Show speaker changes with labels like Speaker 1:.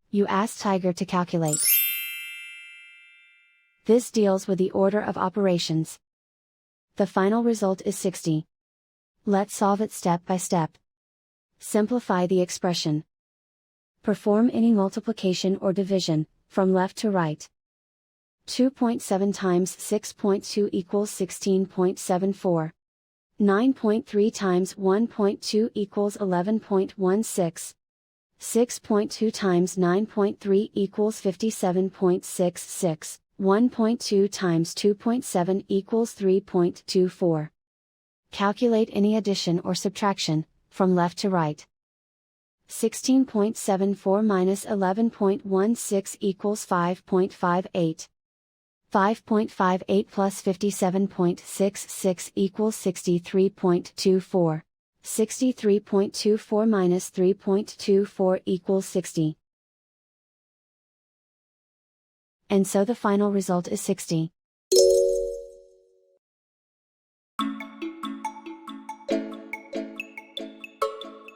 Speaker 1: You ask Tiger to calculate. This deals with the order of operations. The final result is 60. Let's solve it step by step. Simplify the expression. Perform any multiplication or division, from left to right. 2.7 times 6.2 equals 16.74. 9.3 times 1.2 equals 11.16. 6.2 times 9.3 equals 57.66. 1.2 times 2.7 equals 3.24. Calculate any addition or subtraction, from left to right. 16.74 minus 11.16 equals 5.58. 5.58 plus 57.66 equals 63.24. 63.24 minus 3.24 equals 60. And so the final result is 60.